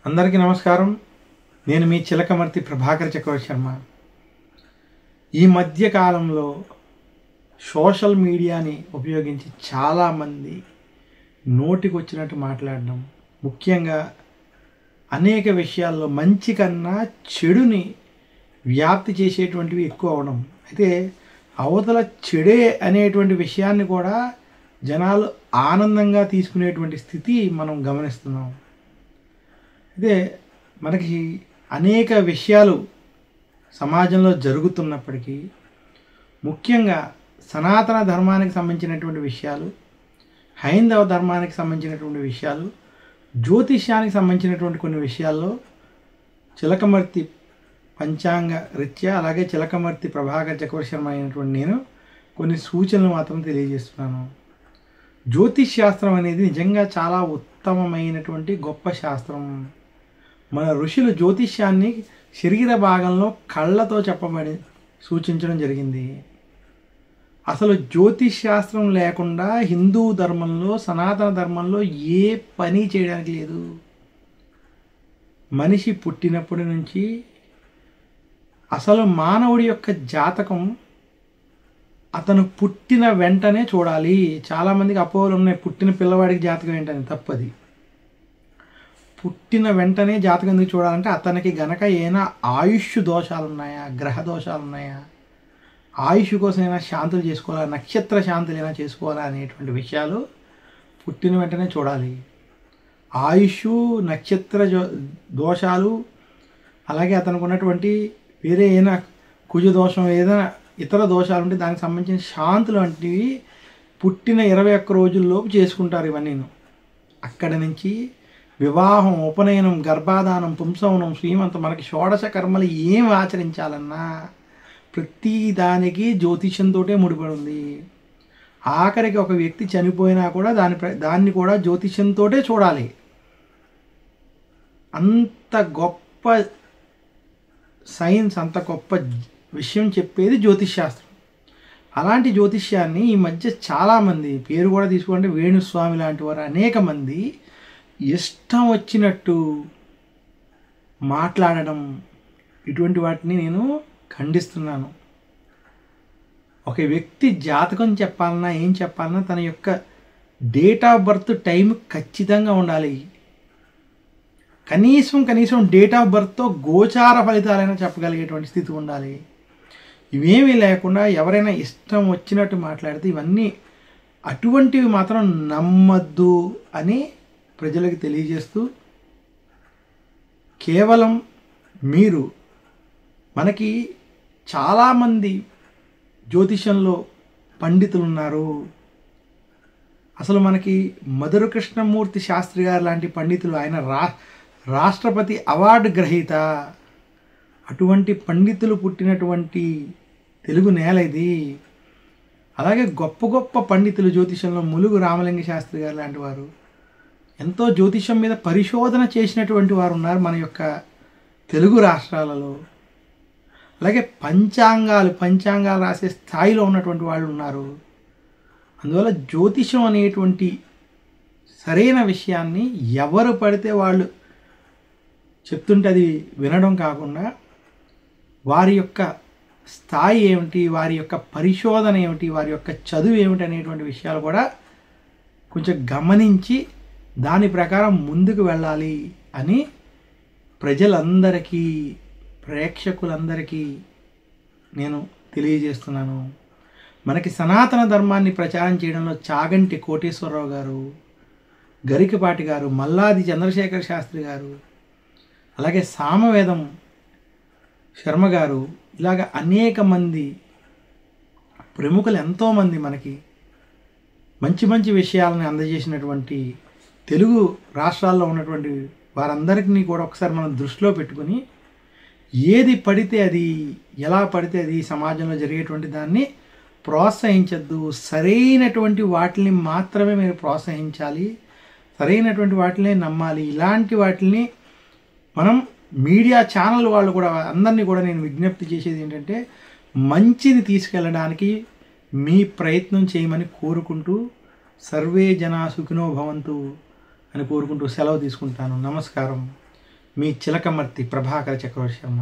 అందరికీ నమస్కారం. నేను మీ చిలకమర్తి ప్రభాకర్ చక్రవర్తి శర్మ. ఈ మధ్య కాలంలో సోషల్ మీడియాని ఉపయోగించి చాలామంది నోటికొచ్చినట్టు మాట్లాడడం, ముఖ్యంగా అనేక విషయాల్లో మంచి కన్నా చెడుని వ్యాప్తి చేసేటువంటివి ఎక్కువ అవడం. అయితే అవతల చెడే అనేటువంటి విషయాన్ని కూడా జనాలు ఆనందంగా తీసుకునేటువంటి స్థితి మనం గమనిస్తున్నాం. అయితే మనకి అనేక విషయాలు సమాజంలో జరుగుతున్నప్పటికీ, ముఖ్యంగా సనాతన ధర్మానికి సంబంధించినటువంటి విషయాలు, హైందవ ధర్మానికి సంబంధించినటువంటి విషయాలు, జ్యోతిష్యానికి సంబంధించినటువంటి కొన్ని విషయాల్లో చిలకమర్తి పంచాంగ రీత్యా, అలాగే చిలకమర్తి ప్రభాకర్ చక్రవర్తి శర్మ అయినటువంటి నేను కొన్ని సూచనలు మాత్రం తెలియజేస్తున్నాను. జ్యోతిష్ శాస్త్రం అనేది నిజంగా చాలా ఉత్తమమైనటువంటి గొప్ప శాస్త్రం. మన ఋషులు జ్యోతిష్యాన్ని శరీర భాగంలో కళ్ళతో చెప్పబడి సూచించడం జరిగింది. అసలు జ్యోతిష్ శాస్త్రం లేకుండా హిందూ ధర్మంలో, సనాతన ధర్మంలో ఏ పని చేయడానికి లేదు. మనిషి పుట్టినప్పటి నుంచి అసలు మానవుడి యొక్క జాతకం అతను పుట్టిన వెంటనే చూడాలి. చాలామందికి అపోహలు ఉన్నాయి, పుట్టిన పిల్లవాడికి జాతకం ఏంటని. తప్పది. పుట్టిన వెంటనే జాతకం ఎందుకు చూడాలంటే, అతనికి గనక ఏమైనా ఆయుష్ దోషాలు ఉన్నాయా, గ్రహ దోషాలు ఉన్నాయా, ఆయుష్ కోసం అయినా శాంతులు చేసుకోవాలా, నక్షత్ర శాంతులు అయినా చేసుకోవాలా అనేటువంటి విషయాలు పుట్టిన వెంటనే చూడాలి. ఆయుష్, నక్షత్ర దోషాలు, అలాగే అతనికి ఉన్నటువంటి వేరే ఏదైనా కుజ దోషం, ఏదైనా ఇతర దోషాలు ఉంటే దానికి సంబంధించిన శాంతులు వంటివి పుట్టిన 21 రోజుల్లోపు చేసుకుంటారు. ఇవన్నీ అక్కడ నుంచి వివాహం, ఉపనయనం, గర్భాధానం, పుంసవనం, శ్రీమంతం, మనకి షోడశ కర్మలు ఏం ఆచరించాలన్నా ప్రతి దానికి జ్యోతిష్యంతో ముడిపడి ఉంది. ఆఖరికి ఒక వ్యక్తి చనిపోయినా కూడా దాన్ని కూడా జ్యోతిష్యంతో చూడాలి. అంత గొప్ప సైన్స్, అంత గొప్ప విషయం చెప్పేది జ్యోతిష్ శాస్త్రం. అలాంటి జ్యోతిష్యాన్ని ఈ మధ్య చాలామంది, పేరు కూడా తీసుకోండి, వేణుస్వామి లాంటి వారు అనేక మంది ఇష్టం వచ్చినట్టు మాట్లాడడం, ఇటువంటి వాటిని నేను ఖండిస్తున్నాను. ఒక వ్యక్తి జాతకం చెప్పాలన్నా, ఏం చెప్పాలన్నా తన యొక్క డేట్ ఆఫ్ బర్త్ టైం ఖచ్చితంగా ఉండాలి. కనీసం డేట్ ఆఫ్ బర్త్తో గోచార ఫలితాలైనా చెప్పగలిగేటువంటి స్థితి ఉండాలి. ఇవేమీ లేకుండా ఎవరైనా ఇష్టం వచ్చినట్టు మాట్లాడితే ఇవన్నీ అటువంటివి మాత్రం నమ్మద్దు అని ప్రజలకు తెలియజేస్తూ, కేవలం మీరు, మనకి చాలామంది జ్యోతిషంలో పండితులు ఉన్నారు. అసలు మనకి మధుర కృష్ణమూర్తి శాస్త్రి గారు లాంటి పండితులు, ఆయన రాష్ట్రపతి అవార్డు గ్రహీత. అటువంటి పండితులు పుట్టినటువంటి తెలుగు నేల ఇది. అలాగే గొప్ప గొప్ప పండితులు జ్యోతిషంలో ములుగు రామలింగ శాస్త్రి గారు లాంటి వారు ఎంతో జ్యోతిషం మీద పరిశోధన చేసినటువంటి వారు ఉన్నారు మన యొక్క తెలుగు రాష్ట్రాలలో. అలాగే పంచాంగాలు రాసే స్థాయిలో ఉన్నటువంటి వాళ్ళు ఉన్నారు. అందువల్ల జ్యోతిషం అనేటువంటి సరైన విషయాన్ని ఎవరు పడితే వాళ్ళు చెప్తుంటే అది వినడం కాకుండా, వారి యొక్క స్థాయి ఏమిటి, వారి యొక్క పరిశోధన ఏమిటి, వారి యొక్క చదువు ఏమిటి అనేటువంటి విషయాలు కూడా కొంచెం గమనించి దాని ప్రకారం ముందుకు వెళ్ళాలి అని ప్రజలందరికీ, ప్రేక్షకులందరికీ నేను తెలియజేస్తున్నాను. మనకి సనాతన ధర్మాన్ని ప్రచారం చేయడంలో చాగంటి కోటేశ్వరరావు గారు, గరికపాటి గారు, మల్లాది చంద్రశేఖర శాస్త్రి గారు, అలాగే సామవేదం శర్మ గారు, ఇలాగ అనేక మంది ప్రముఖులు, ఎంతోమంది మనకి మంచి మంచి విషయాలను అందజేసినటువంటి తెలుగు రాష్ట్రాల్లో ఉన్నటువంటి వారందరికీ కూడా ఒకసారి మనం దృష్టిలో పెట్టుకుని, ఏది పడితే అది, ఎలా పడితే అది సమాజంలో జరిగేటువంటి దాన్ని ప్రోత్సహించద్దు. సరైనటువంటి వాటిని మాత్రమే మీరు ప్రోత్సహించాలి, సరైనటువంటి వాటినే నమ్మాలి. ఇలాంటి వాటిని మనం మీడియా ఛానల్ వాళ్ళు కూడా, అందరినీ కూడా నేను విజ్ఞప్తి చేసేది ఏంటంటే, మంచిని తీసుకెళ్ళడానికి మీ ప్రయత్నం చేయమని కోరుకుంటూ, సర్వే జనా సుఖినో భవంతు అని కోరుకుంటూ సెలవు తీసుకుంటాను. నమస్కారం. మీ చిలకమర్తి ప్రభాకర చక్రవర్తి శర్మ.